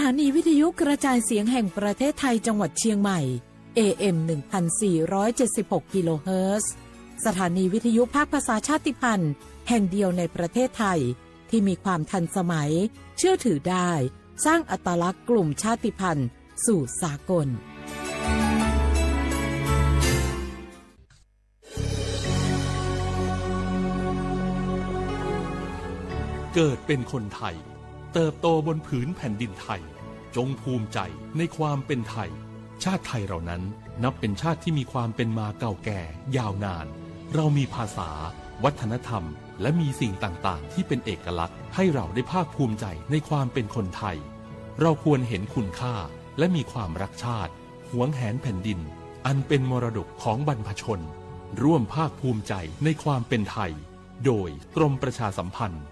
านีวิทยุกระจายเสียงแห่งประเทศไทยจังหวัดเชียงใหม่ AM 1476 กิโลเฮิรตซ์สถานีวิทยุภาคภาษาชาติพันธุ์แห่งเดียวในประเทศไทยที่มีความทันสมัยเชื่อถือได้สร้างอัตลักษณ์กลุ่มชาติพันธุ์สู่สากลเกิดเป็นคนไทยเติบโตบนผืนแผ่นดินไทยจงภูมิใจในความเป็นไทยชาติไทยเรานั้นนับเป็นชาติที่มีความเป็นมาเก่าแก่ยาวนานเรามีภาษาวัฒนธรรมและมีสิ่งต่างๆที่เป็นเอกลักษณ์ให้เราได้ภาคภูมิใจในความเป็นคนไทยเราควรเห็นคุณค่าและมีความรักชาติหวงแหนแผ่นดินอันเป็นมรดกของบรรพชนร่วมภาคภูมิใจในความเป็นไทยโดยกรมประชาสัมพันธ์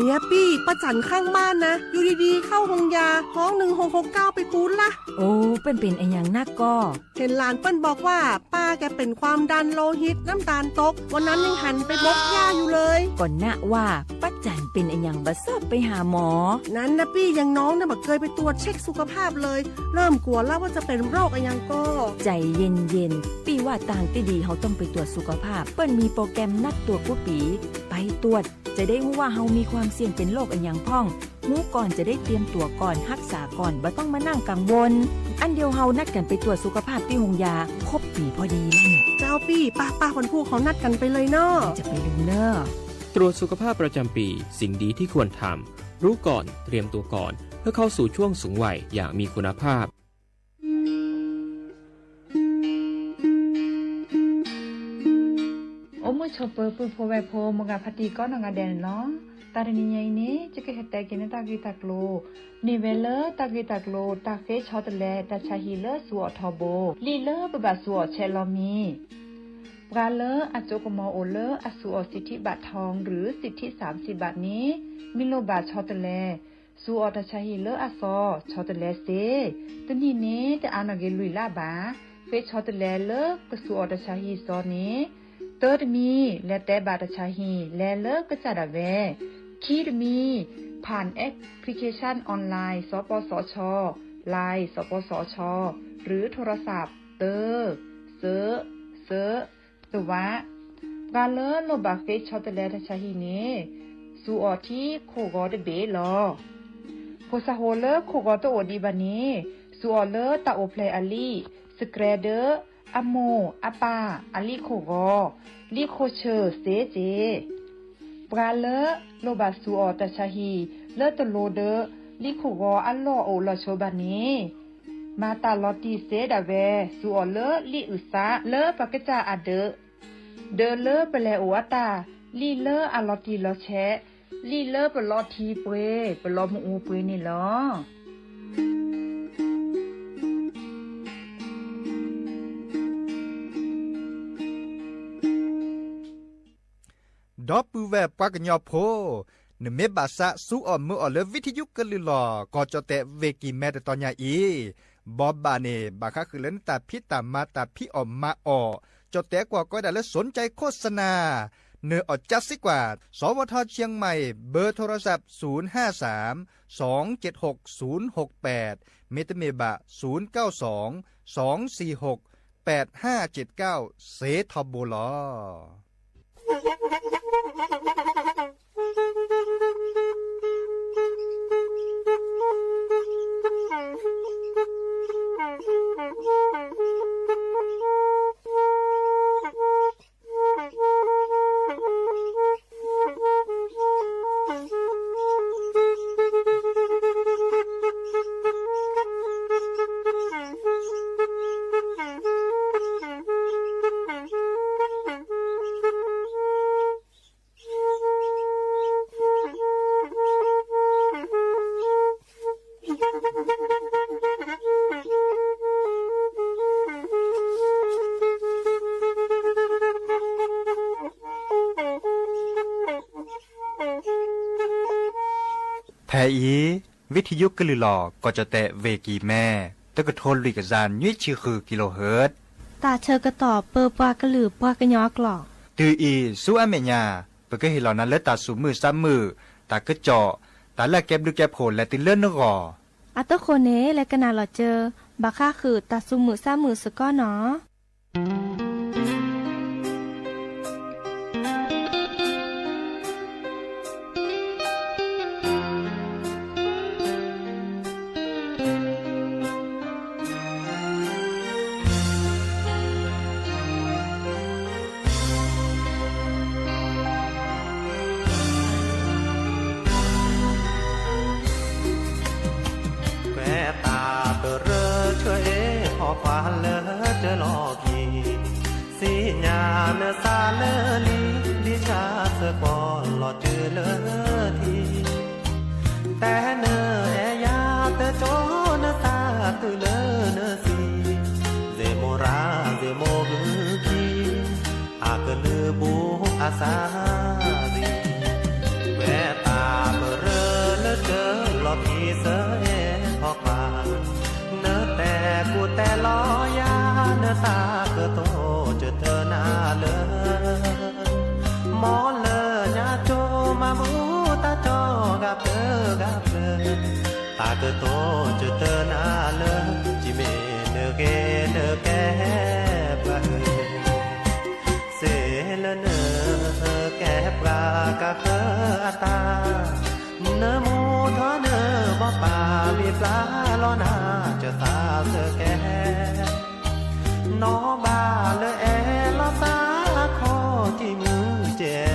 เนี่ยปี้ป้าจันข้างบ้านนะอยู่ดีๆเข้าห้องยาห้อง1669ไปปูนละโอ้เป็นไอ้อย่างนักก็เห็นหลานเปิ้นบอกว่าป้าแกเป็นความดันโลหิตน้ำตาลตกวันนั้นยังหันไปบกยาอยู่เลยก่อนนะว่าป้าจันเป็นไอ้อย่างบ่ทราบไปหาหมอนั้นนะปี้ยังน้องนะบ่เคยไปตรวจเช็คสุขภาพเลยเริ่มกลัวแล้วว่าจะเป็นโรคอะไรยังก็ใจเย็นๆปี้ว่าต่างที่ดีเขาต้องไปตรวจสุขภาพเปิ้นมีโปรแกรมนัดตรวจผู้ปีไปตรวจจะได้รู้ว่าเฮามีความเสี่ยงเป็นโรคอันยังพ่องรู้ก่อนจะได้เตรียมตัวก่อนรักษาก่อนบ่ต้องมานั่งกังวลอันเดียวเฮานัดกันไปตรวจสุขภาพที่โรงยาครบปีพอดีแล้วเนี่ยเจ้าปี้ป้าคนผู้เขานัดกันไปเลยเนาะจะไปลืมเนาะตรวจสุขภาพประจำปีสิ่งดีที่ควรทำรู้ก่อนเตรียมตัวก่อนเพื่อเข้าสู่ช่วงสูงวัยอย่างมีคุณภาพโอ้มือชอบเปิดปืนโพแวโพมงาพัตีก้อนงาแดนเนาะตาเรนิยัยนี้จะเกิดแต่กินตากีตากโลนิเวลเลอร์ตากีตากโลตาเฟชอตแลตาชาฮีเลอร์สัวทอโบลีเลอร์บบาสัวเชลอมีปราเลอร์อโจกมอโอเลอร์อสัวสิทธิบัตรทองหรือสิทธิ30 บาทนี้มิโลบาชอตแลสัวตาชาฮีเลอร์อซอชอตแลเซตนี้นี้จะอานาเกลุยลาบาเฟชอตแลเลอร์กสัวตาชาฮีซอนี้เติร์ดมีและแต่บาตชาฮีและเลิกก็จะดาเวคีดมีผ่านแอปพลิเคชันออนไลน์สปสชไลน์สปสชหรือโทรศัพท์เตอร์เซอตัวกาเลโลบาเฟชอตเลตชาฮีเนสูออที่โคกอเดเบลอโพซาโฮเลโคกอตโอดีบานีสูออเลตาโอเพลอลีสเกรเดอร์อโมอาปาอาลีโคกอลีโคเชอร์เซเจปราเลโลบาสูออตชาฮีเลตโลเดลีโคกออัลโลโอลโชบานีมาตาลอตีเซดาเวสูออเลลีอุซาเลปากจาอเดเลเปเลโออาตาลีเลอะลอตีลอแชลีเลปลอทีเปเปลอมอูเปนี่ลอดอปูแวบปากญอโพนเมบาสะสู้ออมมือออเลวิทยุกลือลอก็จะแต่เวกิแมตตอนยาอีบอบบาเนบาคะคือเล่นตาพิตามาตาพิออมมาออจะแต่กว่าก็ได้และสนใจโฆษณาเนื้ออดจัดสิกว่าสวทเชียงใหม่เบอร์โทรศัพท์053 276 068เมตเมบะ092 246 8579เซทอโบลอแทอีวิทยุกลือหลอก็จะแตะเวกีแม่ตะกะโทนลุยกะซานยุ้ยชื่อคือกิโลเฮิรตซ์ ตาเชอกระตอบเปอปากระหลือปากระยอกหลอก ตืออีสู้อเมญาเปก็เห็นเหล่านั้นและตาสูมือซ้ำมือตากระเจาะตาละแก็บดูแก็บโผล่และติเลื่อนนกอ อัตโคเนและกนาหลอเจอบักค่าคือตาซุมือซ้ามือสก้อเนาะ lỡ chớ lo kỳ xí nhà nơ xa lỡ lý cha sơ bỏ lọ chữ lỡ thì té nơ e ya tơ chó nơ xa từ lỡ nơ xì dê mô ra dê mô gư kỳ à cơ lư bù à xa gì quẹ ta bờ rơ lỡ chớ lọ thì sơ e khó khăn nơ tè của tè lo ya nơ ta cơ tô chớ tơ na lỡ mó lỡ nhà chô mà mũ ta cho gặp lỡ ta cơ tô chớ tơ na lỡ chỉ mê nơ kép bà sẽ lỡ nơ kép bà cả khơ ta nơ mù thoa nơ bó bà mi plá lo na chớ ta sơ kép nó bà lỡ e lo xa khó thì mưa chè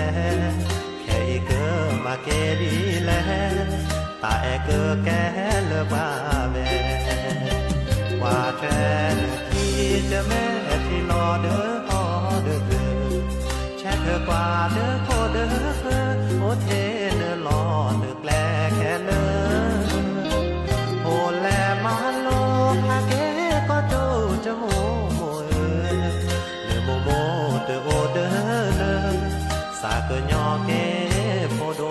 khay cơ mà kê đi lẽ ta e cơ kẻ lỡ bà về qua trẻ khi cho mẹ thì lo đỡ ho đỡ chết thơ qua đỡ khô đỡ ô thế nỡ lo được lẽ kẻ lỡ hồ lẽ má lô hà kế có trâu cho mô môi nỡ mô mô từ ô đỡ lỡ xa cơ nhỏ kế phô đô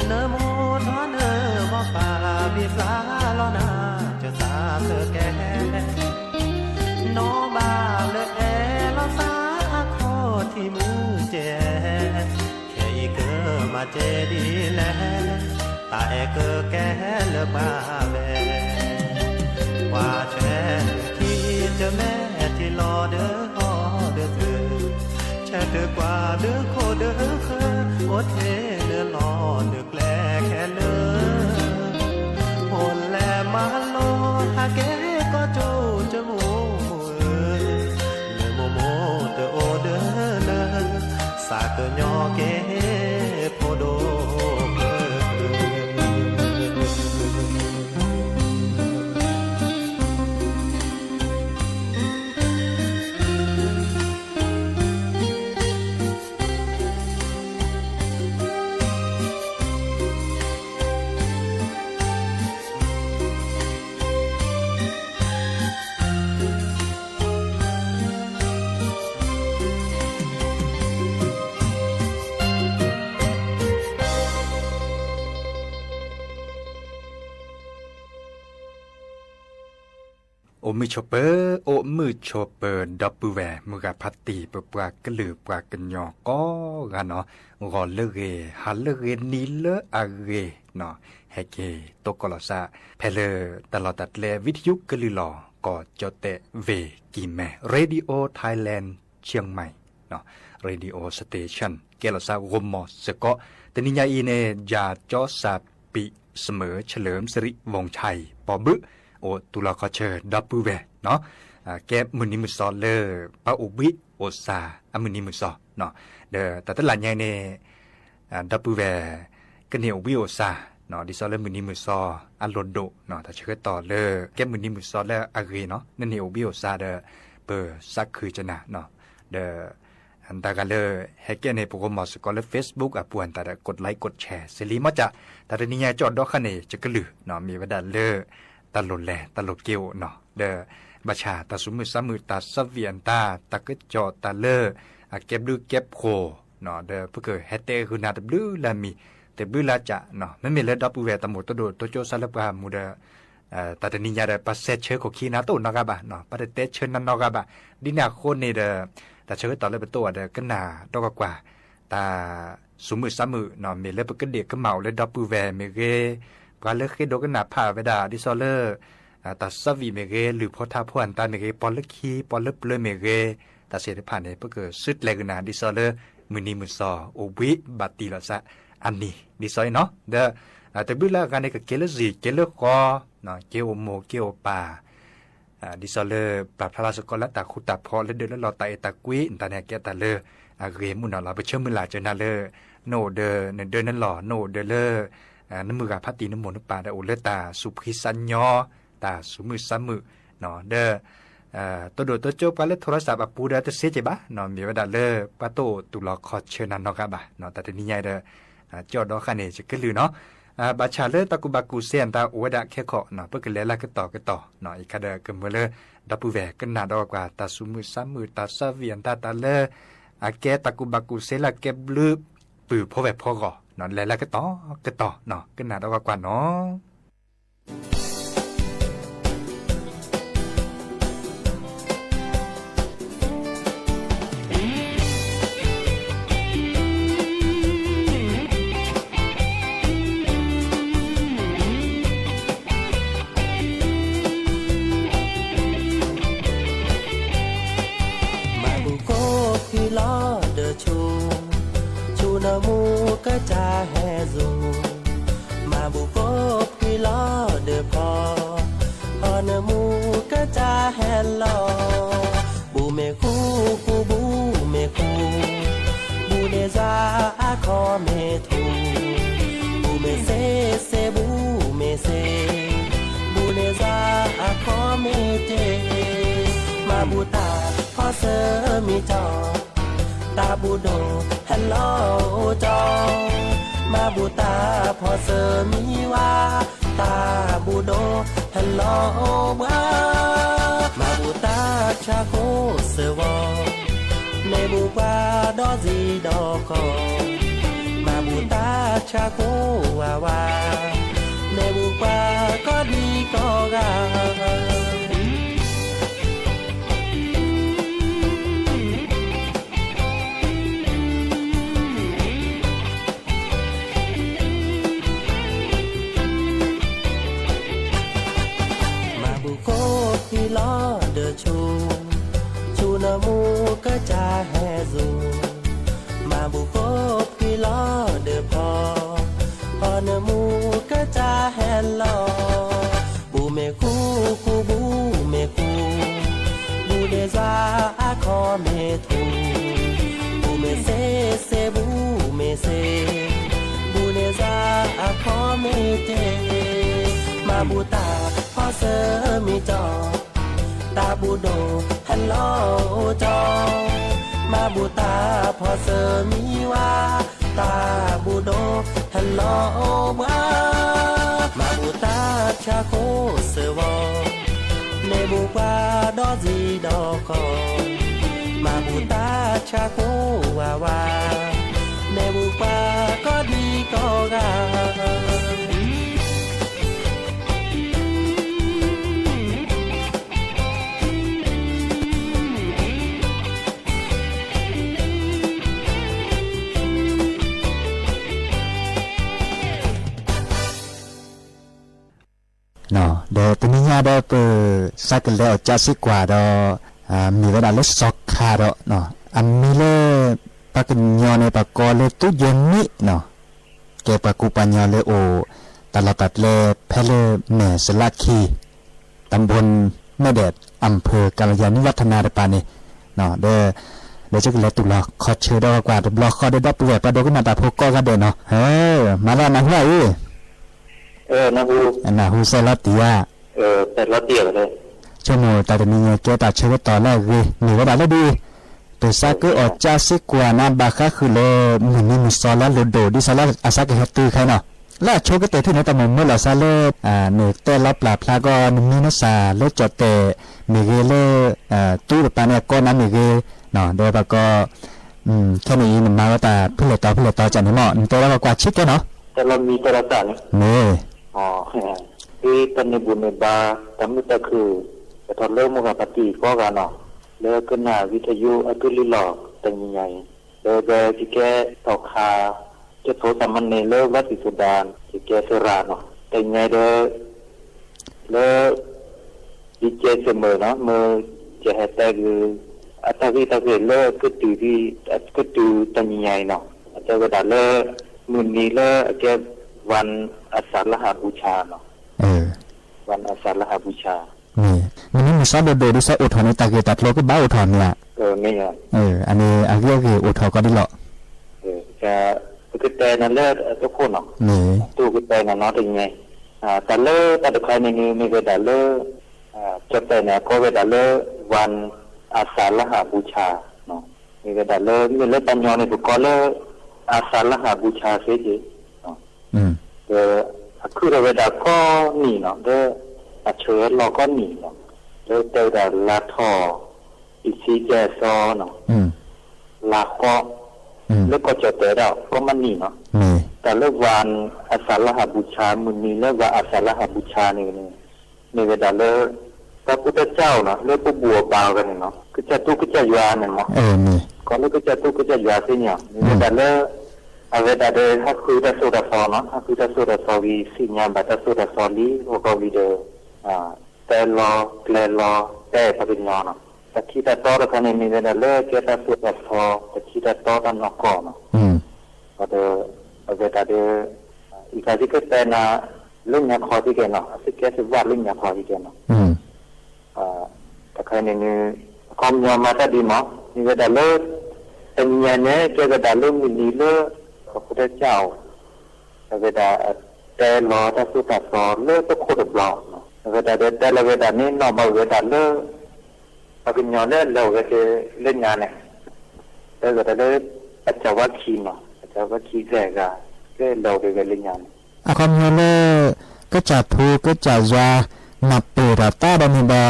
nơ mô thoa nơ bó bà bị phá lo na cho xa sơ kẻ nó bà lỡ e lo xa khó thì mưa chè khay cơ mà chè đi lẽ ta e cơ kẻ lỡ bà về qua trẻ khi cho mẹ thì lo đỡ ho đỡ thư trẻ đỡ qua đỡ khô đỡ khơ ô thế đỡ lo được lẽ kẻ lỡ hồn lẽ má lô hà kế có trâu cho mô mùi lỡ mô mô tờ ô đỡ lỡ xa cơ nhỏ kế phô đôโอมือชอปเปอร์โอมือชอปเปอร์ดับเบิลแวร์มือกับพัตตีเปปลากระลือปลากันยอก็กันเนาะกอเลเกฮัลเลเกนีเลอะเกเนาะเฮเกตกกลอซาเพลตลอดตัดเลวิทยุกะลือหลอก็จอเตเวกีแมเรดิโอไทยแลนด์เชียงใหม่เนาะเรดิโอสเตชันเกลอซากมมอสก็ตนิยาอีเนยาจอซาปิเสมอเฉลิมสิริวงชัยปอบึโอตุลาคอเชอร์ดับเบิลแวร์เนาะแกมือนิมุซอเลอปาอุบิโอซาอมือนิมุซอเนาะเดอแต่ตลาดใหญ่เนดับเบิลแวร์กันเนวิโอซา เนาะดิซอเลมือนี้มือซออันโลโดเนาะถ้าเชื่อต่อเลยแก้มือนี้มือซอแล้วอาเกเนาะนั่นนี่โอบิโอซาเดเปอร์ซักคือจะนะเนาะเดอันตากาเลแฮกเกในโปรแกรมสกอลเล Facebook อ่ะปวนตากดไลค์กดแชร์สิริมาจะแต่ตอนนี้ยจอดดอกคันนี่จะกะลือเนาะมีวดาเลตลดแลตลดเกียวเนาะเดบัชชาตาสุมือซ้ำมือตาซับเวียนตาตะกึจอตาเลเก็บดูเก็บโคเนาะเดเพื่อเกิดแฮตเตคือนาตบลูลามีแต่บลูลาจะเนาะไม่มีเลดับปูเวตหมดตัวโดตัวโจซาลบามูเดแต่ตอนนี้ยาเดปัสเซเชอร์ของคีนาโตนอกาบะเนาะปัสเตเชอร์นันนอกาบะดินาโคนนี่เดแต่เชื่อต่อเลยเป็นตัวเดกันนาดอกกว่าตาสุมือซ้ำมือเนาะมีเลเปกันเด็กก็เมาเลดับปูเวเมเกปลาเลือกให้ดอกกันนาผ่าเวดาดิซอเลอร์แต่สวีเมเกหรือพอท่าพวนตาเมเกปอลเลือกคีปอลเลือกเปลือยเมเกแต่เสียผ่านเนี่ยเพื่อเกิดสุดแรงนาดิซอเลอร์มือนี้มือซอโอวิบัติละซะอันนี้ดิซอยเนาะเดแต่บุลาการในกับเกลือจีเกลือคอเนาะเกลโมเกลปาดิซอเลอร์ปรับพลาสกอลและตาคุตาพอและเดินแล้วรอตาเอตากุยอินตาเนเกตาเลอเกมุนเราไปเชื่อมือหลาเจนาเลโนเดเดินนั่นหล่อโนเดเลน้ำมือกับพัตตีน้ำมนต์ป่าเดโอเลตาสุพิสัญญอตาสุมือซ้ำมือเนาะเดตัวโดดตัวโจปาเลโทรศัพท์ปูเดตัวเสียใจบ้าเนาะมีเวลาเลปาโตตุลอคอเชิญนันนอกบ้าเนาะแต่ทีนี้ใหญ่เดจอดดอกคันนี้จะขึ้นลือเนาะบาชาเลตะกุบากูเซียนตาอวดะแค่ขอเนาะเพื่อกันแล้วก็ต่อเนาะอีกคาเดกึมเลดับปูแวกันนาดอกกว่าตาสุมือซ้ำมือตาซาเวียนตาเลแกตะกุบากูเซละแกบลือปือพอแบบพอก่อเนาะแล้วก็ต่อเนาะกันนาดอกกว่าเนาะนามูก็จะแห่ซูมาบุโกพี่ล้อเดอพอนามูก็จะแห่ลอบูเมคูคูบูเมคูบูเนซาอาคอเมทูบูเมเซเซบูเมเซบูเนซาอาคอเมเจมาบูตาพอเซอมีจอตาบูโดฮัลโหลจอมาบูตาพอเสมีว่าตาบูโดฮัลโหลวามาบูตาชาโคเสวอในบูบาดอซีดอคอมาบูตาชาโควาวาในบูบาก็ดีก็กาพี่ล้อเดอชูนามูก็จะแห่ซูมาบุโกพี่ล้อเดอพอนามูก็จะแห่ลอบูเมคูคูบูเมคูบูเดซาอาคอเมทูบูเมเซเซบูเมเซบูเนซาอาคอเมเจมาบูตาพอเสมีจอตาบูโดฮัลโหลจอมาบูตาพอเสมีว่าตาบูโดฮัลโหลวามาบูตาชาโคเสวอในบูบาดอซีดอคอมาบูตาชาโควาวาในบูบาก็ดีก็งาเนาะเดตนี้ยาได้เปิดสักแล้วจะสิกว่าดอมีเวลาลดซอกคาดเนาะอันมีเลปากญอในปากกอเลตุเย็นนี้เนาะแกปากูปัญญาเลโอตลอดเลแพเลแม่สลักคีตำบลแม่แดดอำเภอกาลยานิวัฒนาได้ปานนี่เนาะเดี๋ยวจะกินแล้วตุลาขอเชิญดอกกว่าบล็อกขอได้ดับเปิดปะดอกกันมาตาพกก็กันเด้เนาะเฮ้ยมาแล้วนะเฮ้ย นะฮูอันน่ะฮูเซลอติยาแต่ละเตียเลยชั่วโมงตาจะมีเงินเกี่ยวกับชีวิตต่อแรกเลยมีก็ได้แล้วดีตัวซาก็ออกจากสิกว่านะบาค่าคือเลยมือนี้มีซอลาโลโดดิซาลาอาซาเกฮัตตือใครเนาะแล้วโชก็เตะที่ในตะมุมเมื่อเราซาเลเนเตลับปลาพลาก็มีนัสซาเลจอเตมีเกเลตู้ปาเนี่ยก็น้ำมีเกเนาะโดยปะก็แค่นี้มันมาว่าแต่เพื่อต่อจันทร์เหมาะตัวเรากว่าชิดกันเนาะแต่เรามีตัวละกันนี่ที่ตอนในบุญในบาทำให้ตะคือจะทอดเลิกมุขปฏิก็กันเนาะเลิกขึ้นหน้าวิทยุอัตุลิหลอกแต่ใหญ่เลิกที่แกตอกคาจะโทรสามันในเลิกวัดศิสุดานที่แกเสราเนาะแต่ใหญ่เลิกดีเจเสมอเนาะมือจะให้แต่คืออัตวิตาเวเลิกก็ตื่นที่ก็ตื่นแต่ใหญ่เนาะแต่เวลาเลิกมือนี้เลิกแกวันอาสาฬหบูชาเนาะวันอาสาฬหบูชามันนี่มีซอโดดิซออุทธรในตาเกตัดโลก็บ้าอุทธรเนี่ยไม่อ่ะอันนี้อาเกี่ยวกับอุทธรก็ได้หรอจะก็แต่นั่นเลิศทุกคนเนาะตู้ก็แต่นั่นเนาะถึงไงแต่เลิศแต่ใครในนี้มีเวลาเลิศจะแต่เนี่ยก็เวลาเลิศวันอาสาฬหบูชาเนาะมีเวลาเลิศมีเลิศปัญญาในบุคคลเลิศอาสาฬหบูชาเสียจีเนาะคือเวลาก็หนีเนาะเด้อเชิญเราก็หนีเนาะเด้อเดาลาทออีซีแจซอเนาะลาก็แล้วก็จะเตะเราก็มันหนีเนาะแต่เลิกวันอาสาฬหบูชามุนีเลิกว่าอาสาฬหบูชานี่ในเวลาเลิกพระพุทธเจ้าเนาะเลิกก็บัวเบากันเนาะก็จะตู้ก็จะยาเนาะก็เลิกก็จะตู้ก็จะยาสิเนี่ยในเวลาเลิกAvete hakkuda soda sono, hakkuda soda sovi signa bata soda soli o video tello, clello, pavignano. Da chi da toro che ne vede le che da soda so, da chi da toro no cono. Avete i casi che tena lungna codi che no, si che si va lungna codi che no. Da che ne come mata di no, mi vede le e niente che da lungni di leพระพุทธเจ้าเวลาแต่รอถ้าสุตตะสอนเลิกก็โคตรบล็อกเวลาแต่ละเวลานี้นอกเวลาเลิกปฏิญญาเลิกเราก็จะเล่นงานเนี่ยแล้วก็จะเลิกอาจารย์วัดขีเนาะอาจารย์วัดขีแรกก็เล่นเราไปเล่นงานอาความเลิกก็จะพูก็จะว่านับเปิดตาดมีบ่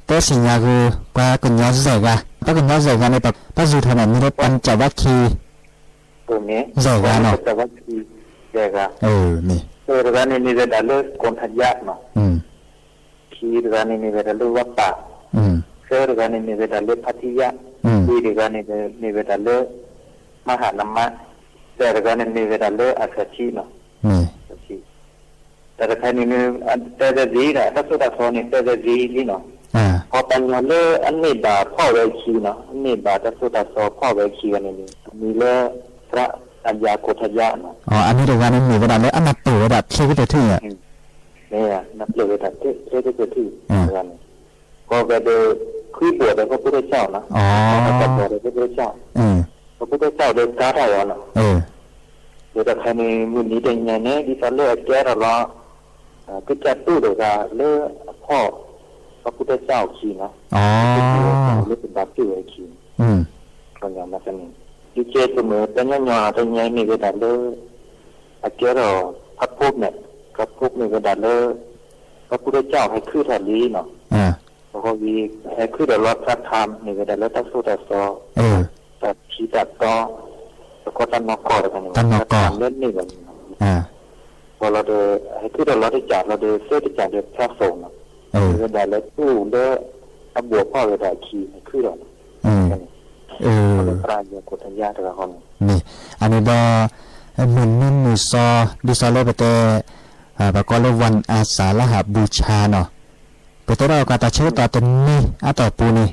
แต่สิ่งอย่างคือว่ากุญยาใส่กันถ้ากุญยาใส่กันในปัจจุบันนี้ได้ปัญจวัคคีตัวนี้ใช่กันเนาะแต่ว่าคือใช่กันนี่ร้านนี้เวลาเลิกคนทัญญาเนาะคีร้านนี้เวลาเลิกวัปปะร้านนี้เวลาเลิกพัทยาร้านนี้เวลาเลิกมหานามะแต่ร้านนี้เวลาเลิกอาสาชีเนาะแต่ร้านนี้แต่จะดีนะถ้าสุดท้ายนี่แต่จะดีนี่เนาะพอปัญญาเลิกอันนี้บาพ่อเวคีเนาะอันนี้บาถ้าสุดท้ายพ่อเวคีกันนี่มีเลิกพระอัญญาโกฏยะเนาะอันนี้เดี๋ยววันนี้มีเวลาแล้วอันนับตัวแบบเชื่อก็จะถึงอ่ะเนี่ยนับตัวแบบเชื่อก็จะถึงวันก็ไปดูคุยบวชแล้วพระพุทธเจ้านะพระบวชแล้วพระพุทธเจ้าพระพุทธเจ้าเดินก้าวได้แล้วเนาะเดี๋ยวแต่ใครมีมือนี้เดินยังไงที่จะเลือกแก้เราก็จะตู้เดี๋ยวจะเลือกพ่อพระพุทธเจ้าขี่นะเลือกเป็นบาปชื่อไอ้ขี่ก็อย่างนั้นนี่ดิเจเสมอแต่ยังยอแต่ยังมีเวลาเลิกอาเกลพัดพบเนี่ยกับพบมีเวลาเลิกพระพุทธเจ้าให้คือทันลีเนาะแล้วก็มีให้คือเดี๋ยวรับพระธรรมมีเวลาเลิกตั้งสู้แต่ซอแต่ชี้แต่ต่อแล้วก็ตั้งนอกอะไรกันเนี่ยเล่นนี่แบบพอเราเดินให้คือเดี๋ยวเราได้จัดเราเดินเสื้อได้จัดเดินพระสงฆ์มีเวลาเลิกตู้เลิกอับบัวพ่อเวลาขี่ให้คือเดี๋ยวปราญญาโกฏยะตัวคนนี่อันนี้บ่เหมือนนั่นมือซอดิซอเลยไปแต่บก็เลยวันอาสาฬหบูชาเนาะไปแต่เราก็ตาเชื่อต่อตนนี้ต่อปูนี่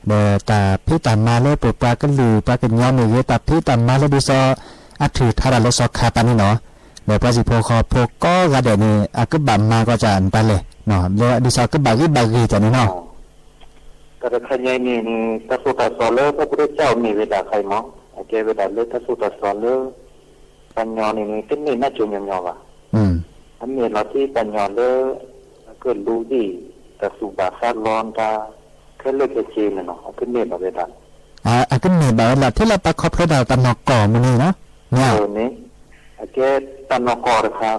เดตาพี่ตามมาเลยปปลาก็ลือปลากันยอมนี่เยตาพี่ตามมาเลยดิซออัถือทาราลซอคาปานี่เนาะเดี๋ยวปลาสิโพคอโพก็กระเดนี่ก็บัมมาก็จะอันไปเลยเนาะเดี๋ยวดิซอก็บากีจะนี่เนาะแต่ใครนี่ถ้าสุตสอนเลยพระพุทธเจ้ามีเวลาใครมั้งแกเวลาเลยถ้าสุตสอนเลยปัญญานี่เป็นนี่น่าจุนยอว่ะอัน ำมีเราที่ปัญญาเลเกิดรู้ดีแต่สุบาคาร้อนตาแค่เลือกเจนเนาะขึ้นเมฆมาเลยดันขึ้นเมฆแบบว่าที่เราประคบพระดาวตะนอกก่อมันนี่เนาะเนี่ยนี้แกตะนอกก่อราคา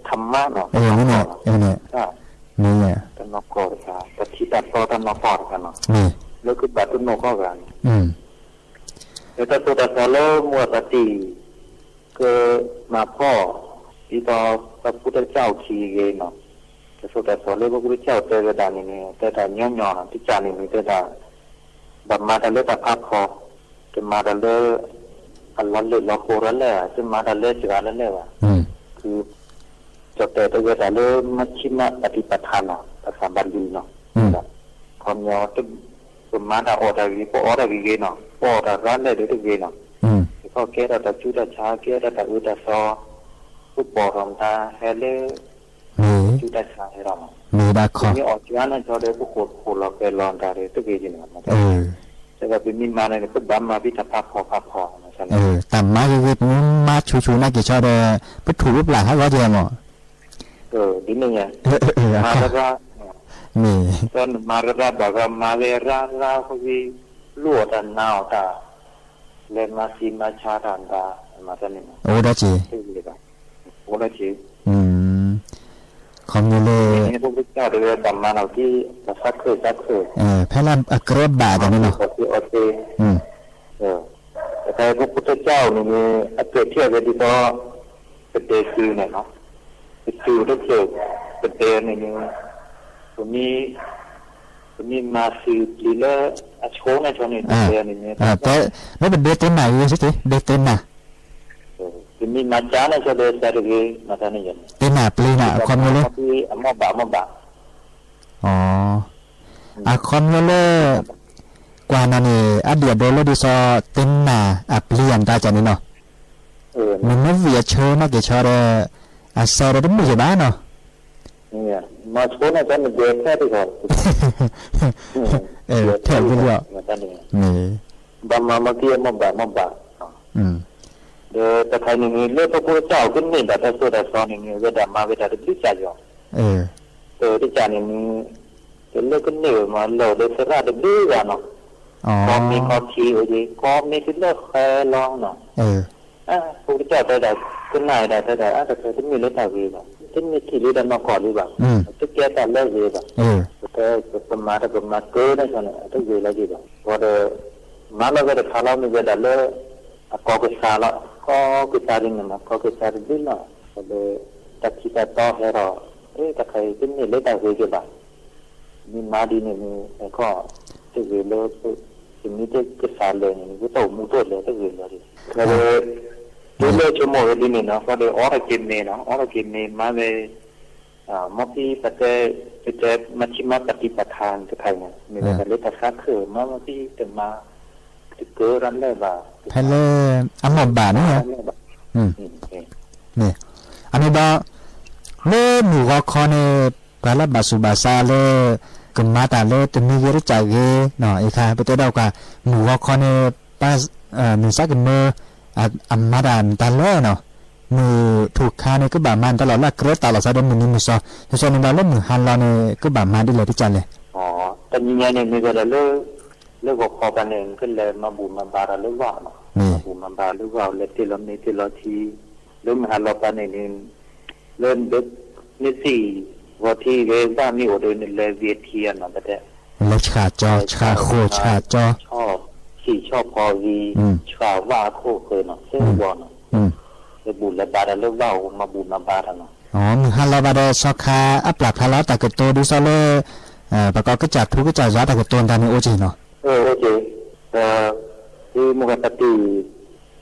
ธรรมะเนาะนี่เนี่ยนี่ตะนอกก่อราคาแต่ที่ตัดต่อตะนอกก่อราคาเนาะแล้วคือบัตรตุนโนก็กันแล้วแต่ตัวแต่แล้วมัวปฏิก็มาพ่อที่ต่อพระพุทธเจ้าขี่เกณฑ์เนาะแต่สุดแต่สอนเลยพระพุทธเจ้าเตระดานี่เนี่ยแต่ด่านย่อๆที่จานี่มีแต่ด่าบัมมาดัลเลตาพักคอจะมาดัลเลอัลลอฮ์เลลอโครัลเลจะมาดัลเลจกาลเลวะคือจบแต่ตัวดัลเลมัชชิมะปฏิปทานะภาษาบาลีเนาะความยาวจะมาดาออดาวีปออดาวีเกเนาะปอดารัลเลเดตเกเนาะเขาเกดาตะจุดาชาเกดาตะอุตาซอผู้ปอรมตาเฮเลจุดาชาเฮรามมีดาคอมีออกจากนั้นจอเดผู้โคลาเปลอนตาเรตเกจินะแต่ว่าเป็นมินมาในก็บัมมาพิทักษ์พอแต่มาคือมาชูน่าจะชอบไปถูกรูปหลังให้ก็เดียวมั้งดินึงไงมาแล้วก็นี่ตอนมาแล้วก็บอกว่ามาเวราเขาวิลู่ดันนาวตาเลมาซีมาชาดันตามาตอนนี้โอ้ได้จีโอ้ได้จีคอมมูเลยนี่พวกเจ้าเรือดำมาเราที่สักเคยพระรามอักรบาตนี่เนาะแต่พระพุทธเจ้านี่มีอักเทียบกันที่ต่อเป็นเตคือเนี่ยเนาะเป็นคือได้เจอเป็นเตนี่ตัวนี้มาคือลีเลอร์อัชโคนะชนี่เตนี่แต่ไม่เป็นเดเต็นไหนใช่ไหมเดเต็นน่ะตัวนี้มาจานะชเดสารเกมาตานี่ยันเต็นน่ะปลีน่ะความรู้เลยมอบะอ๋อความรู้เลยกว่านั่นนี่อเดียโดโลดิซอเต็นน่ะปลีอันตาจันนี่เนาะมันไม่เวียเชอมากเกชอเดเซอร์ได้ไม่ใช่บ้านเนาะเนี่ยมาชนะจันเดียแค่ที่ก่อนแถวไปเลยนี่บัมมาเกียมอบะเดี๋ยวแต่ใครนี่เลือกพระพุทธเจ้าขึ้นนี่แต่ถ้าสุดแต่สอนนี่เวดามาเวดาที่จ่ายอยู่ที่จ่ายนี่จะเลือกขึ้นนี่มาเลือกเดสระเดบี้กันเนาะก็มีข้อชี้ไว้ดีก็มีที่เลือกแค่ลองเนาะพระพุทธเจ้าได้ขึ้นไหนได้แต่แต่เธอที่มีเลือดตาวีแบบที่มีที่ลีดันมาก่อนหรือเปล่าทุกแก่แต่เลิกวีแบบแต่ประมาณเกินได้ใช่ไหมทุกวีแล้วดีแบบพอเดมาแล้วก็เดข้าวเรามีเวลาเลิกก็กุศลก็กุศลนี่นะก็กุศลดีเนาะพอเดตัดที่ตัดต่อให้เราแต่ใครที่มีเลือดตาวีกี่บ้างมีมาดีนี่ก็ทุกวีเลิกสิ่งนี้ที่กุศลเลยนี่ก็ต้องมุ่งตัวเลยทุกวีเลยဒီလိုချမောဒီနေနော်ဘာလို့အော်ရกินနေနော်အော်ရกินနေမှာပဲမပီပတ်တဲ့မချိမပฏิပဌာန်တခိုင်နေတယ်လေတခါคือမပီတမတကောရန်လဲပါဖလဲအမဘာနော်นี่อันนี้บ่เลหมู่ก็คอเนี่ยบาลบาสุบาซาเลกมาตาเลตมีเยอะใจเกเนาะอีค่ะไปตัวเดากับหมู่ก็คอเนี่ยป้ามีสักเมื่ออัมมาดานตาเล่เนาะมือถูกค้าเนี่ยก็บ่ามันตลอดละเกรตตลอดซะดมือนี้มือซอแต่ส่วนในบาเล่มือฮันเราเนี่ยก็บ่ามันได้เลยที่จันเลยอ๋อแต่ยังไงเนี่ยมีก็เลิกบอกพอกันเองขึ้นเลยมาบุญมาบาระเลิกว่าเนาะมาบุญมาบาเลิกว่าเล็ดที่เรามีที่เราทีเริ่มฮันเรากันเนี่ยเริ่มเด็กนี่สี่วันที่เรื่องบ้านนี่โอ้โดยเนี่ยเลยเวียเทียนมาแต่เล็กขาจอขาโคขาจอชอบพอวีชอบว่าโคเคยเนาะเส้นบอลเนาะจะบุญและบาระเลิกว่ามาบุญมาบาระเนาะอ๋อมือฮันเราบาระสคาอัปลักฮันเราตะเกิดโตดูซะเลยประกอบก็จัดทุกก็จัดย้าตะเกิดโตตามนี้โอจีเนาะโอเคที่มุกตติ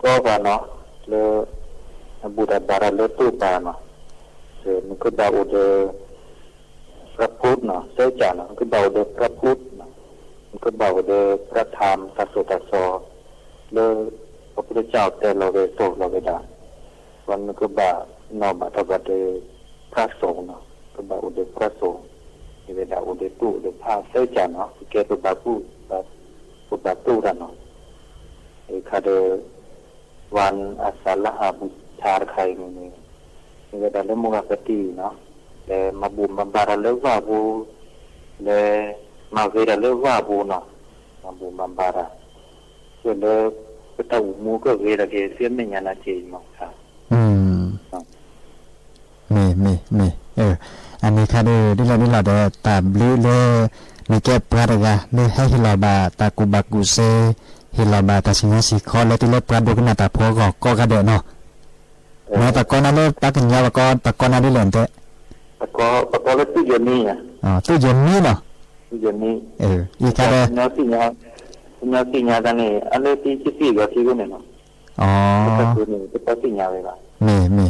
ก็ว่าเนาะเลยบุญและบาระเลิกตู้ปาเนาะมันก็ดาวเดพระพุทธเนาะเจ้าจ่าเนาะก็ดาวเดพระพุทธก็บอกเดพระธรรมตัสสุตัสโสเลพระพุทธเจ้าแต่เราเวโตเราเวดาวันนี้ก็บอกนอบัตบัตเดพระสงฆ์เนาะก็บอกอุเดพระสงฆ์เวดาอุเดตุอุเดพระเจ้าจ่าเนาะแกตัวบาปูตัวบาตูระเนาะคาเดวันอาสาฬหาบูชาใครนี่ เวลาเริ่มมุกปฏิเนาะเลยมาบุมบำบาระเลิกว่าบูเลยมาเวลาเลิกว่าบูเนาะมาบุมบำบาระส่วนเลยก็ต้องมูก็เวลาเกี่ยเสียไม่ยานาเจมั้งครับมีอันนี้ค่ะดิเราได้ตามลือเลยมีแก้ปราดกะเลยให้ฮิลาบาตากูบากูเซฮิลาบาตาสิงห์สีคอแล้วที่เล็บปราดกนาตาพอก็กระเดเนาะแม้ตะกอนนั้นเลยปักกันยาวก็ตะกอนนั้นได้เหลือเตะตะกอนแล้วตู้เย็นนี่อ่ะตู้เย็นนี่เนาะตู้เย็นนี่อีกค่ะเลยเนาะสิญากันนี่อันนี้ที่ก็ที่กันเนาะก็คือนี่ก็สิญาเลยล่ะมี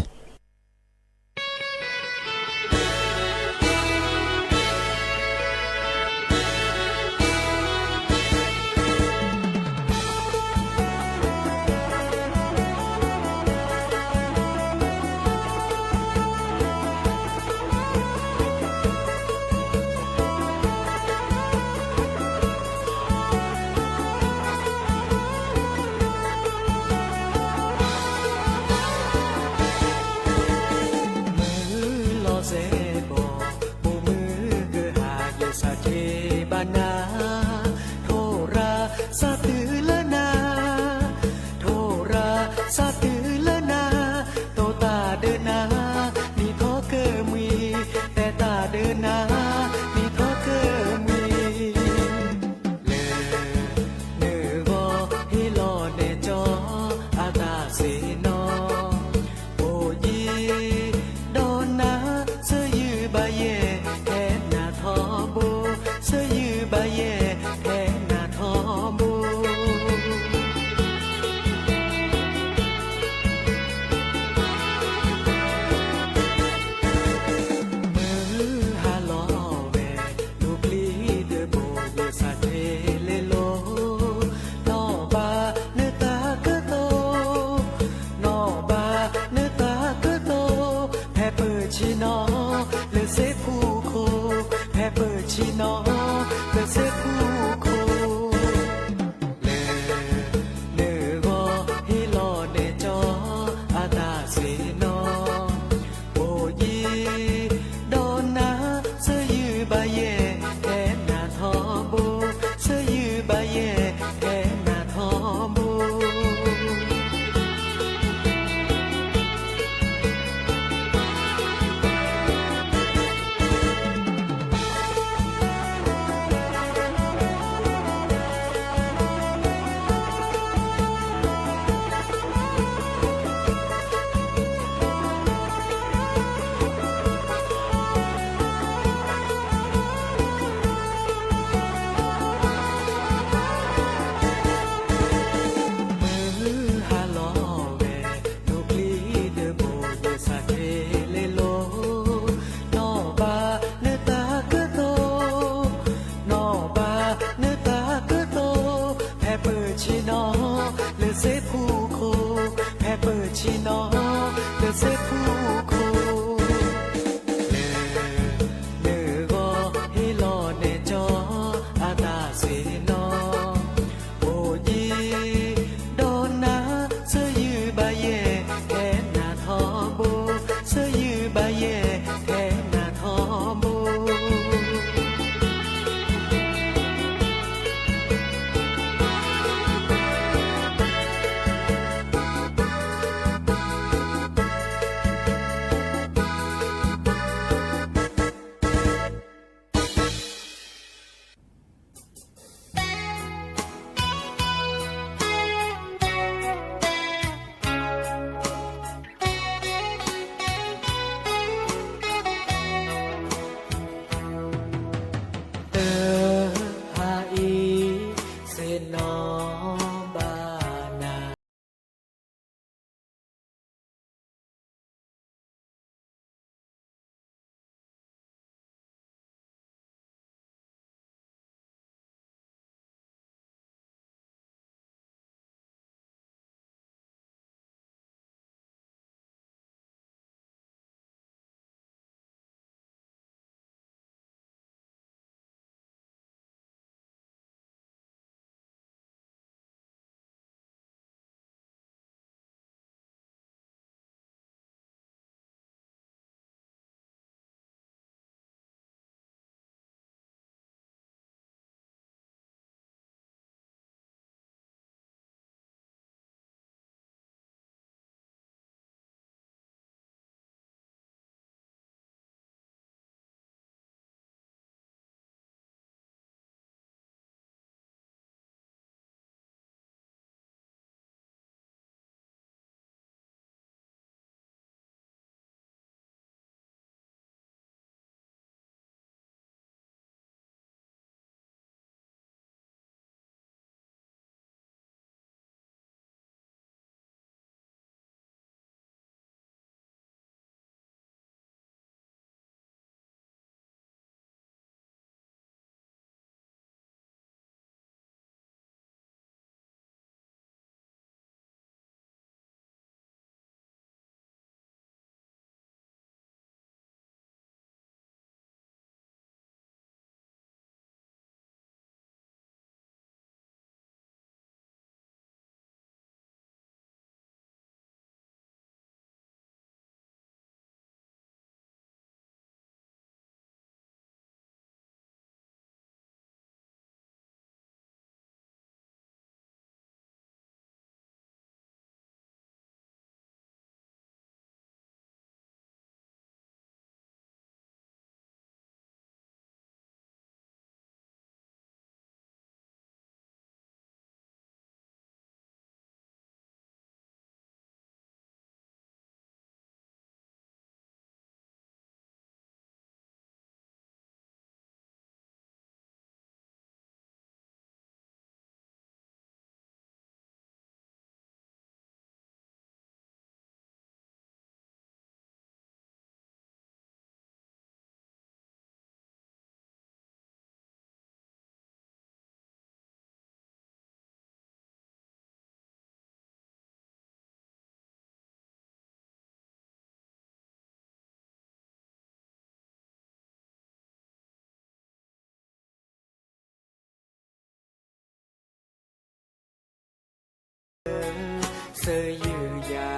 ยือยา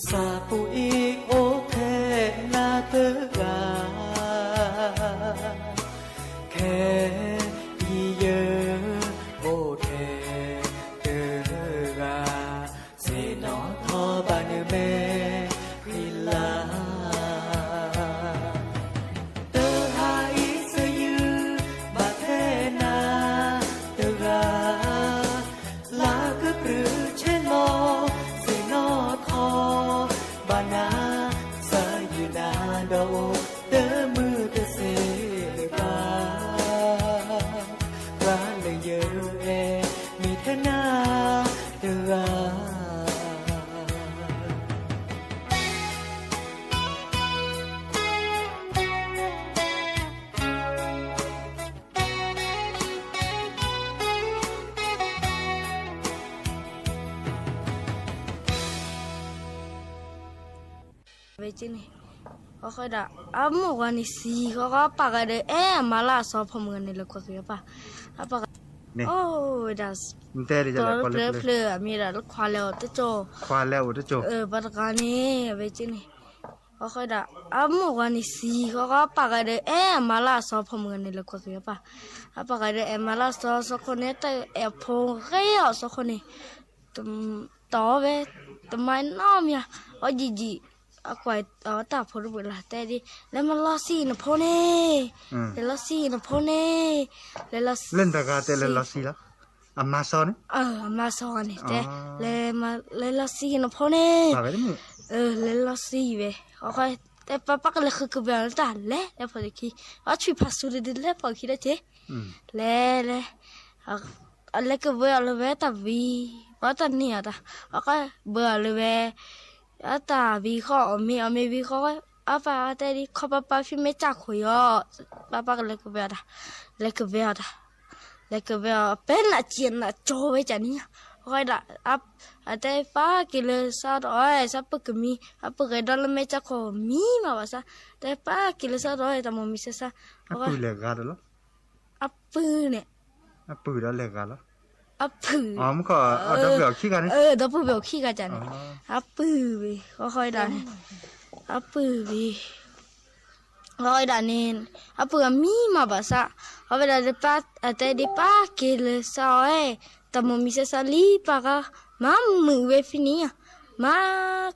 ซาปูอีกโอแค่นาเตอกาแค่อีเยอโอแค่เตอกาเสนอทอบานเมพิลาเตอหาอีเสยือบาแค่นาเตอกาลากึบหรือเช่นโลเสนอทอบานาสายืนาโดเตอมือเตเสบาร้านเลยเยอเอมีเทนาเตอเวจินี่ก็ค่อยด่าหมู่วันนี้สีเขาก็ปากอะไรมาล่าซอพมือนี่เลยกว่าคือป่ะปากโอ้ดัสมันแต่ดิจะละคนเพลมีแต่ลูกควายแล้วตะโจควาแล้วตะโจปากกานี่เวจินี่ก็ค่อยด่าหมู่วันนี้สีเขาก็ปากอะไรมาล่าซอพมือนี่เลยกว่าคือป่ะปากอะไรมาล่าซอสักคนนี้แต่พงเรียวสักคนนี้ต่อเวทำไมน้อมเนี่ยจีควายตาพอรู้เวลาแต่ดิแล้วมันล้อสีนะพ่อเน่แล้วล้อสีนะพ่อเน่แล้วล้อเล่นตะกาแต่เล่นล้อสีละอามาซอนมาซอนนี่แต่แล้วล้อสีนะพ่อเน่แล้วล้อสีเว้ยค่อยแต่ป้าก็เลยคือแบบนั้นแต่แล้วพอดีช่วยพัสดุดิแล้วพอคิดได้เจ๊แล้วก็เบื่อเลยเว้ยแต่วีว่าแต่เนี่ยแต่ก็เบื่อเลยเว้ยตาวีข้อมีวีข้อป้าแต่ดิข้อป้าพี่ไม่จักคุยป้าก็เลยก็เบื่อเป็นอาเจียนโจไว้จันนี่ค่อยด่าแต่ป้ากิเลสาดสับปะก็มีปะก็ดอลไม่จักขอมีมาว่าซะแต่ป้ากิเลสาดแต่มมีเสซะปืนเล็กกันเหรอปืนเนี่ยปืนแล้วเล็กกันเหรอปืนมันก็ดับเบิลขี้กันนี่ดับเบิลขี้กันจันนี่ปืนวิค่อยด่านี่ปืนวิค่อยด่านี่ปืนมีมาบ้าซะเวลาเด็กป้าแต่เด็กป้ากิเลสาแต่มมีเสซะลีป้าก็มามือเวฟินี่มา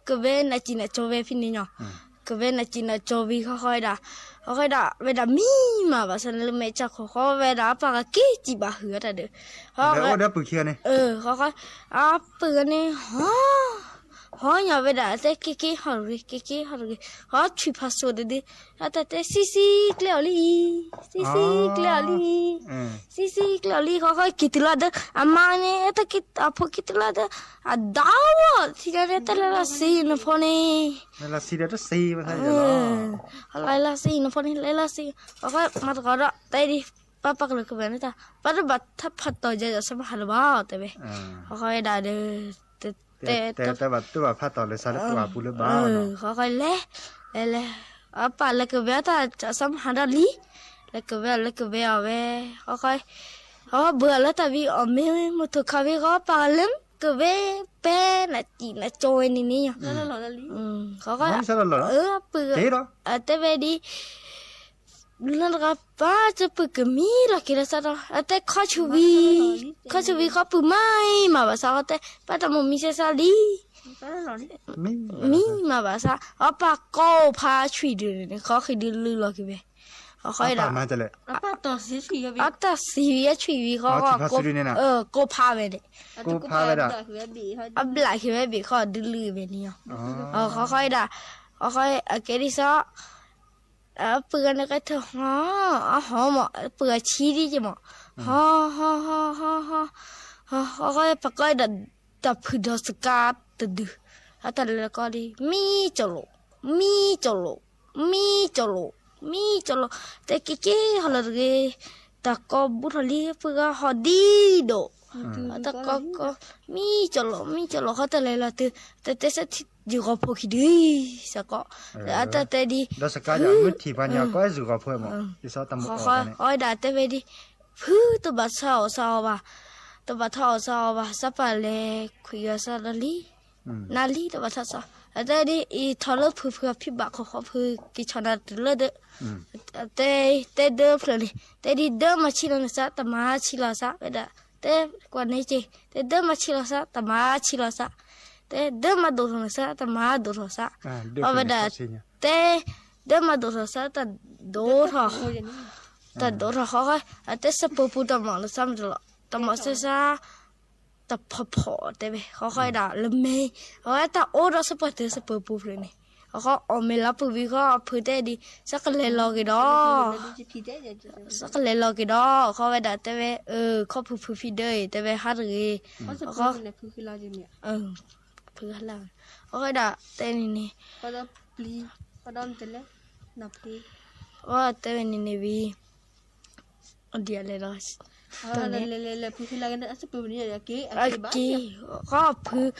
ก็เวนัจินะโจเวฟินี่เนาะก็เวนัจินะโจวิค่อยด่าเวลามีมาบ้าซะเลยไม่จักขอเวลาป้าก็กี่จีบะหัวแต่เด้อแล้วได้ปืนเขียนนี่ค่อยปืนนี่ฮะอย่าเวลาแต่กี่ฮอร์ช่วยพัสดุดิแต่ซีเกลียวลีค่อยคิดละเด้อมาเนี่ยแต่คิดพอคิดละเด้อดาวที่นั่นแต่ละซีนพอนี่ละซีเด้อซีมาใช่เหรอละซีนพอนี่ละซีค่อยมาตะกอดแต่ดิป้าก็เลยก็แบบนี้ป้าจะบัดถ้าพัดต่อจะสมัครหรือเปล่าแต่เว้ยค่อยด่าเด้อแต่แบบตัวผ้าต่อเลยซาลตัวปูเลยบ้าเขาก็เละป้าเลยก็แบบถ้าจะสมัครลีเลยก็แบบเอาเว้ยเขาเบื่อแล้วแต่วิไม่ถูกเขาวิเขาป้าเล่มก็แบบเป็นจีนโจยนี่เขาก็ปืนแต่เวดีนั่นก็ป้าจะปืนก็มีละกี่ละสักแต่ข้อชูวีเขาปืนไม่มาบ้าสักแต่ป้าแต่มันมีเสซาลีมีมาบ้าสักป้าก็พาช่วยดูนี่เขาเคยดูลือละกี่เว้เขาได้มาจะเลยป้าต่อสีช่วยกันต่อสีช่วยเขาก็พาไปเลยด่าบลาคือไม่บีเขาดูลือไปนี่เขาได้เขาเกดิซะปืนก็เถอะหอมปืนชี้ดิจิมเขาปากก็ดับพื้นดสกัดดื้อแต่แล้วก็ดิมีจโลแต่กี่ฮัลโหลแต่ก็บุตรลีปืนฮอดีโดแต่ก็มีจโลเขาแต่เลยละแต่เสร็จอยู่กับพวกขี้ดื้อสักก็แต่ดีแล้วสกัดอย่างมืดที่ปัญญาก็อยู่กับเพื่อนมั้งที่เขาทำหมดเลยด่าแต่เวดีพื้นตัวบัดเศร้าป่ะตัวบัดเศร้าป่ะสับปะเลคุยกันสักลี นาลีแต่ว่าทัศแต่ดิอีทอลเพื่อพี่บักเขาเพื่อกิชนาเลือดแต่เดิมเลยแต่ดิเดิมมาชิลนะซะแต่มาชิลาซะเวดาแต่กว่านี้เจแต่เดิมมาชิลาซะแต่มาชิลาซะแต่เดิมมาดูนะซะแต่มาดูนะซะเอาเวดาแต่เดิมมาดูนะซะแต่ดูหรอแต่ดูหรอเขาแต่สปูปูตมาแล้วซ้ำตลอดตมาเสียซะแต่พอแต่เว้เขาค่อยด่าละเมย์เขาแต่โอ้เราสปอร์ตสปูปูเลยนี่เขาเอาเมลับปูวิเขาพูดได้ดีสักเลยรอกี่ดอสักเลยรอกี่ดอเขาไปด่าแต่เว้เขาพูดพี่ได้แต่เว้ฮัดเลยเขาพูดอะไรเขาไปด่าแต่นี่เขาจะปลีเขาดอนเตล่นับปลีว่าแต่เว้นี่วีเดียเลยล่ะle puhi la gana asa puhi ya ke ka phu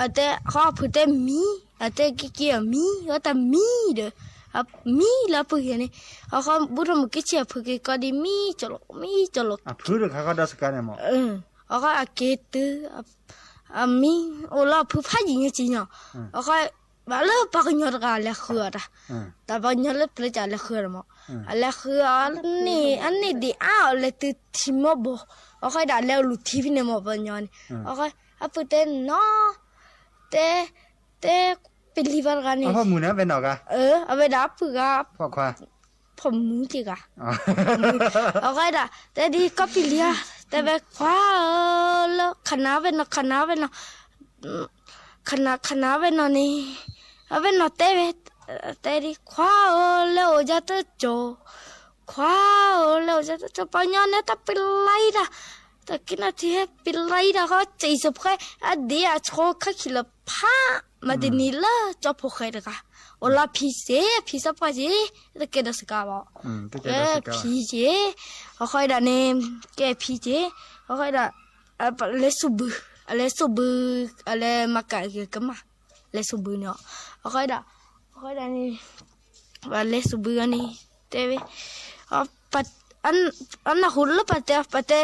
ate ka phu te mi ate ki mi ata mi de mi la puhi ne ka buru mu ki chia phu ke ka di mi cholo phu de ka da ska ne mo ka ke tu mi ola phu pha ji ni chi nya ka ba le pa ka nyor ga le khua da ta ba nyor le ple cha le khua mo ala khua ni an ni di a le tu ti mo bo ka da le lu ti ni mo ba nyor ni ka a pu te no te pe li ba ga ni a mu na be no ga a be da pu ga pho kwa pho mu ti ga ka da te di ka pi lia te be kwa lo khana be no khana be no ni ave no te di kwa le o ja to cho kwa le o ja to cho pa nya ne ta pilai da ta kina thi pilai da ko chi sub khai a di a cho kha khila pha ma de ni la cho pho khai da ka o la phi sa pa ji ta ke da ska ba phi ji o khai da ne ke phi ji o khai da le sub ale maka ke kama le subu no okay da ni ba le subu ni teve pat an hullo pate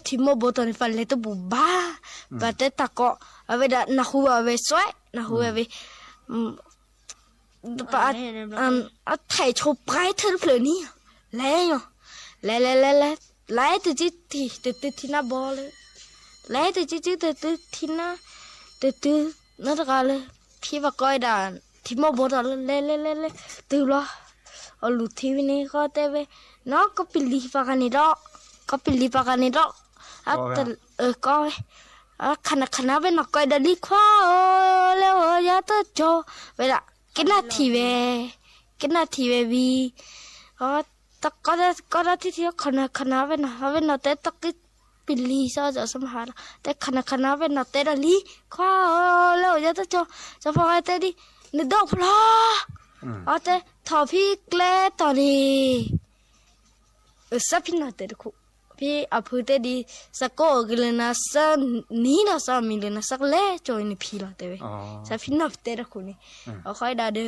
thimo boton fa le to buba pate tako ave da na hu ave swai na hu ave pa a thai cho pai thur phle ni le yo le tu ti na bol le tu ti na tu nó ra lên khi mà coi đã thì một bộ đó lên từ lo ở lụt thì này có tv nó có pili vào cái này đó coi khana bên nó coi đã đi qua leo giá tới cho vậy là cái nào thì về vì có đó thì khana bên nó tới tắc cái pilih saja semhara te khana ve na te dali kha lo ja ta cho fa te di ne dok phla ate tho phi kle to ni sa phi na te khu phi a phu te di sa ko gile na sa ni na sa mi le na sa le cho ni phi la te ve sa phi na te khu ni a khoi da de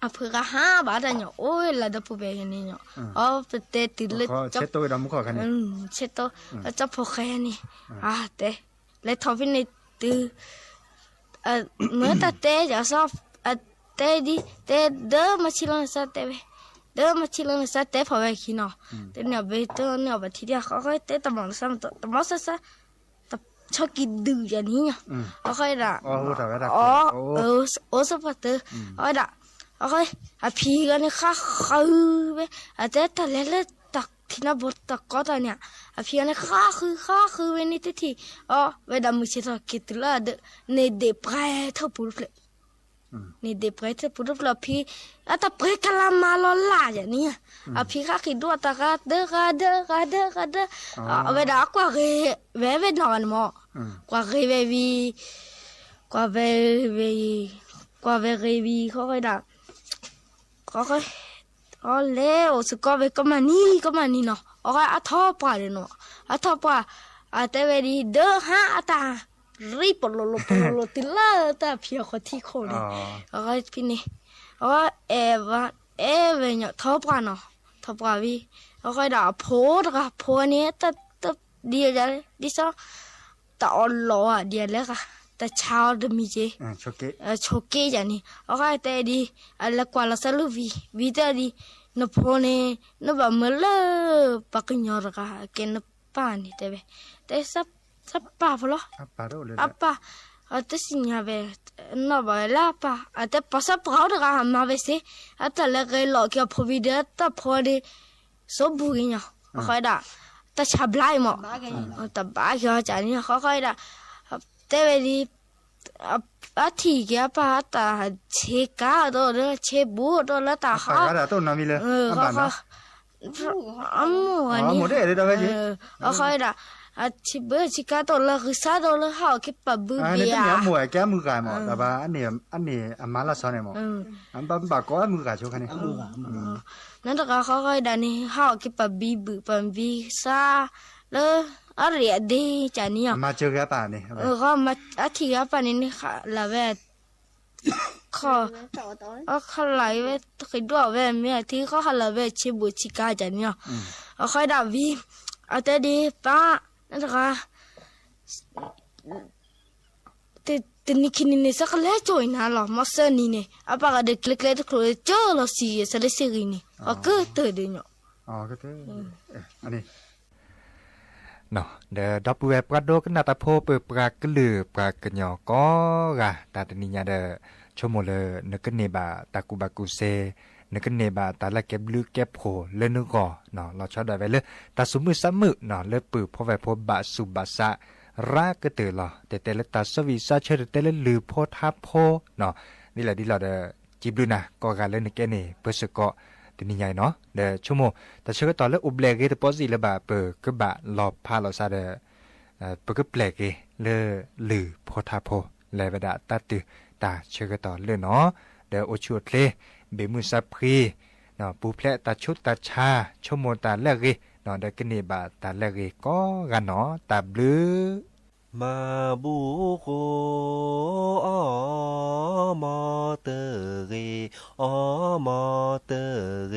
a phu ga ha ba da nyo oi la da pu be ni nyo te ti le che to da mu kho kha ni che to cha pho kha ni te le tho phi ni tu me ta te ja sa te di te de ma chi lan sa te ve de ma chi lan sa te pho ve khi no te nya be to nya ba thi dia kha te ta ma sa ta ma sa ta cho ki du ja ni nya khoi da sa pa te da okay phi ga ni kha khư ve te ta le tak thina bot tak ko ta nya phi ga ni kha khư ve ni te thi ve da mu chi ta ki tla de ne de prêt tho pu ple ne de prêt tho pu ple phi ta pre kala ma lo la ja ni phi kha ki do ta ga de ve da kwa ve non mo kwa ve vi kho da có cái leo sự có về có mà ni nó có thọ pa đấy nó thọ pa te về đi đỡ ha ta ri polo tin la ta phía khó thi khổ này cái pin này về nhở thọ pa vì cái đã phố này ta đi ra đi sao ta lo đi ra cả แต่เช้าจะมีเจโชเกโชเกจันนี่โอเคแต่ดีละกว่าละสลุวีแต่ดีนพอนี่นบะมะเลปักญอระกะเกนปานี่แต่สับปาฟลอปาโรเลยappa ate signave no bala pa ate pasa proud ga ma vese ate le ge lo ke provide ta phode so buginya khoi da ta chablai mo ta ba ga cha ni khoi da te ve di a thi ke pa ta che ka do che bu do la ta ha ga da to na mi le ba na amu ani mo de da ga ji khoi da chị bữa chị cá tổ là cứ sát tổ là họ cái bà bự bia à này mùa cái mưa gà mà bà anh này má là sao này mà anh bà có mưa gà chỗ này nó được khó coi đàn này họ cái bà bự bà bì xa đó ở rìa đi chả nhiều mà chơi cái bà này không mà thì cái bà này là về khó khó lại về cái đùa về mẹ thì khó là về chị bữa chị cá chả nhiều khỏi đào vi ở đây đi baนั่นก็แต่นี่คิดนี่สักเล่จอยนะหรอมาเซนี่เนี่ยอาปากเด็กเล็กๆทุกคนเจอแล้วสิสเลสิรินี่ก็เตือนเดียวอ๋อก็เตือนอันนี้เนาะเดี๋ยวดับเว็บกระโดดนาตาโพเปิดปรากลือปรากญอก็กะตาตนี่ยาเดชั่วโมงเลยนึกเนบาตากูบากูเซนึกเนบาตาละเก็บลือเก็บโผเล่นนึกก่อเนาะเราชอบได้ไปเลยตาสมือซ้ำมือเนาะเลือปือพอไปพบบาสุบาสะรากก็ตื่นหรอแต่ละตาสวิซาเชื่อแต่ละลือโพทับโพเนาะนี่แหละที่เราเดจิบดูนะก็การเล่นในแกนี่เพื่อสกอตัวนี้ใหญ่เนาะเดชั่วโมงแต่เชื่อตอนแล้วอุบเล็กที่ปอสิละบาเปิดก็บะหลอบพาเราซาเดเปิดก็แปลกเลือลือโพทับโพเลยเวลาตัดตือตาเชื่อต่อเลยเนาะเดโอชูดเลเบมือซับพรีเนาะปูแพะตาชุดตาชาชั่วโมงตาแรกเนาะเดกเนบาตาแรกก็กันเนาะตาบลือมาบุโคอมอเตเรอมอเตเร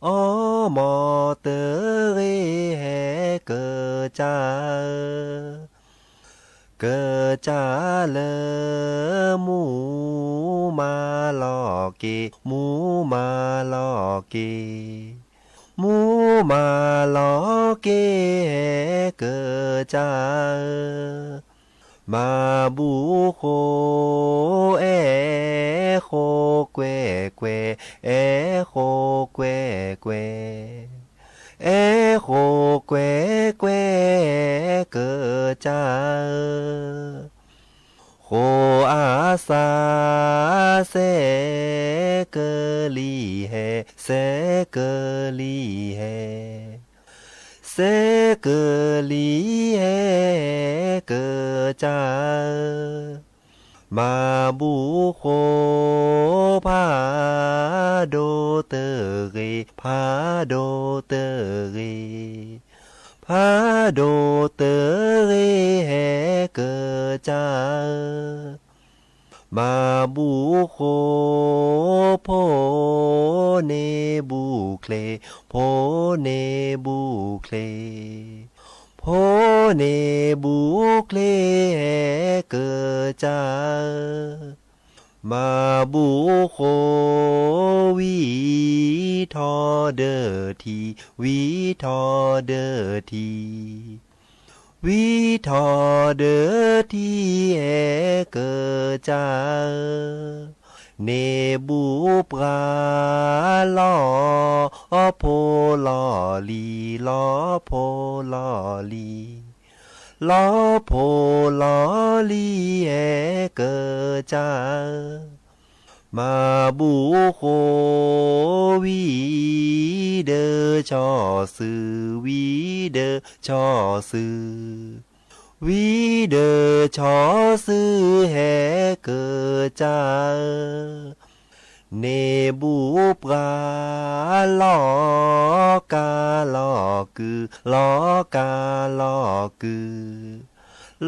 อมอเตเรแฮเกจาเกิดจาเลมูมาลอเกมูมาลอเกมูมาลอเกเกิดจามาบุโคเอโคเกวเกวเอโคเกวเกวเอโคเกวเกวเกิดจาโคอาซาเซเกลีเฮเซเกลีเฮเซเกลีเฮเกิดจามาบุโคพาโดเตเรพาโดเตเรพาโดเตเรแฮเกิดจามาบุโคโพเนบุเคลโพเนบุเคลโพเนบุเคลแฮเกิดจามาบุโควีทอเดอทีวีทอเดอทีวีทอเดอทีแฮเกิดจาเนบุปราลอโพลอลีลอโพลอลีลอโพลอลีแฮเกิดจามาบุโควีเดอชอซือวีเดอชอซือวีเดอชอซือแฮเกิดจาเนบุปราลอกาลอกือลอกาลอกือ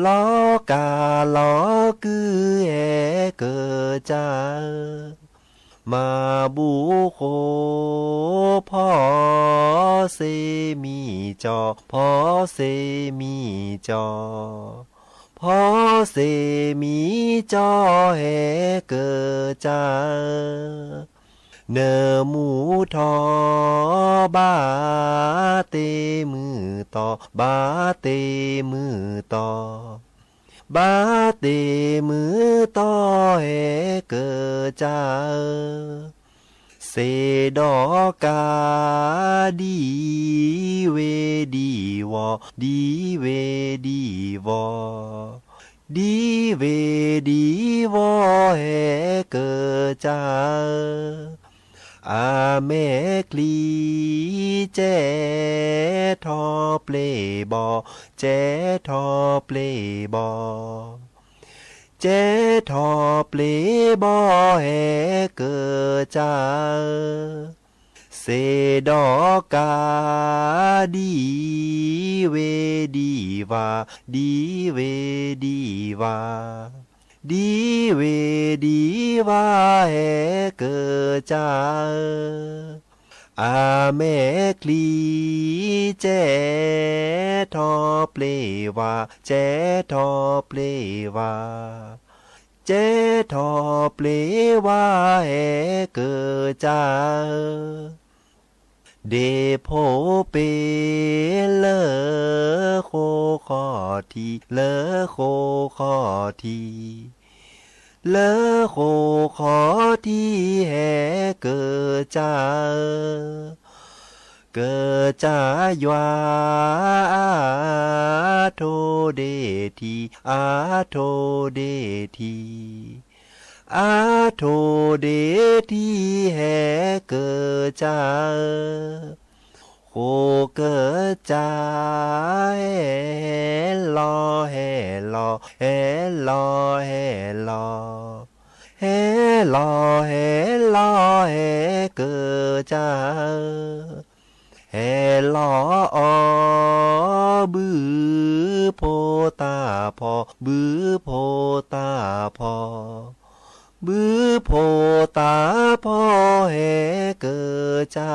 ลอกาลอกือแฮเกิดจามาบุโคพ่อเซมีจอพ่อเซมีจอ พอเสมีจอแหเกิดจาเนอหมูทอบาเตมือต่อบาเตมือต่อบาเตมือต่อแหเกิดจาเสดอกาดีเวดีวอดีเวดีวอดีเวดีวอแหเกิดจาอาเมคลีเจทอเปลบอเจทอเปลบอเจทอเปลบอแหเกิดจาเสดอกาดีเวดีวาดีเวดีวาดีเวดีวาแหเกิดจาอาเมคลีเจทอเปลวาเจทอเปลวาเจทอเปลวาแหเกิดจาเดโพเปเลอโคขอทีเลอโคขอทีเลอโคขอทีแหเกิดจาเกิดจายว่าอาโทเดทีอาโทเดทีอาโทเดทีแหเกิดจาโคเกิดจาแหลอแหลอแหลอแหลอแหลอแหลอแหเกิดจาแหลออบือโพตาพอบือโพตาพอบือโพตาพอแหเกิดจา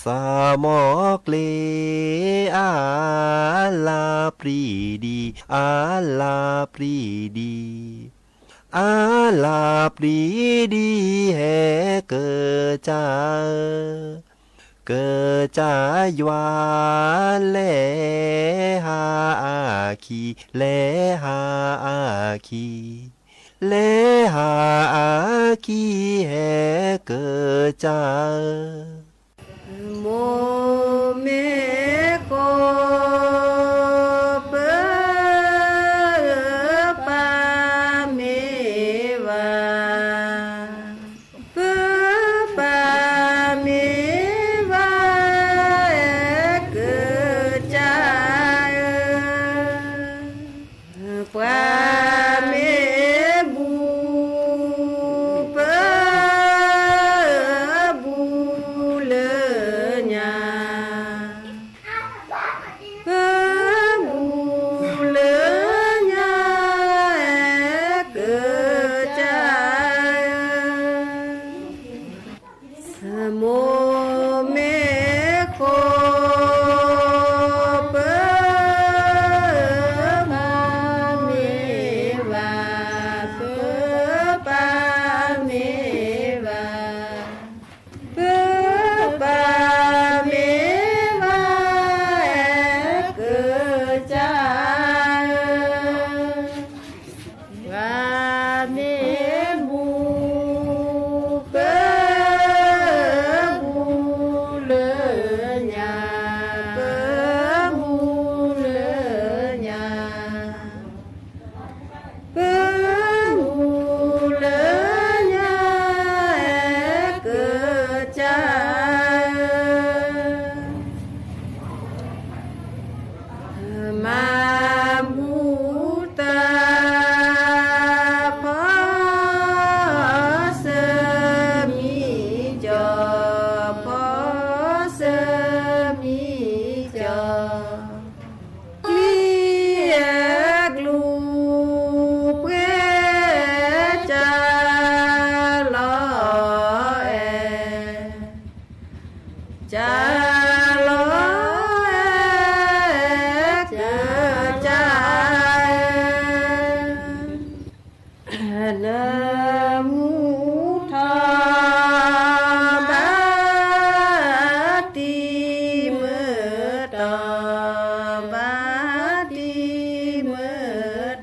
สามอกเลอาลาปรีดีอาลาปรีดีอาลาปรีดีแหเกิดจาเกิดจายว่าเลหาอาคีเลหาอาคีเลหาอาคีแหเกิดจาโมเมโกเปปาเมวาเปปาเมวาเกิดจาปาเมบูเปบูเลญา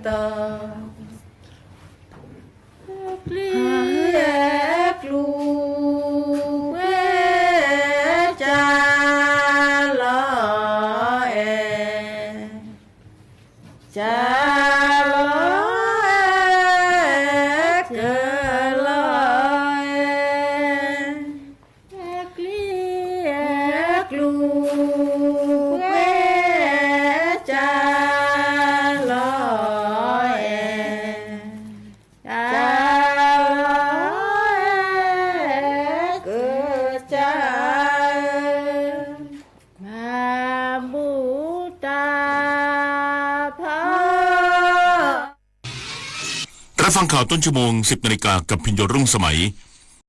ตอเลียกลูเวจาลอเอจาลอเกลอเอกลีเอกลูเวจาลอเอจารับฟังข่าวต้นชั่วโมง 10 นาฬิกากับพิญโยรุ่งสมัย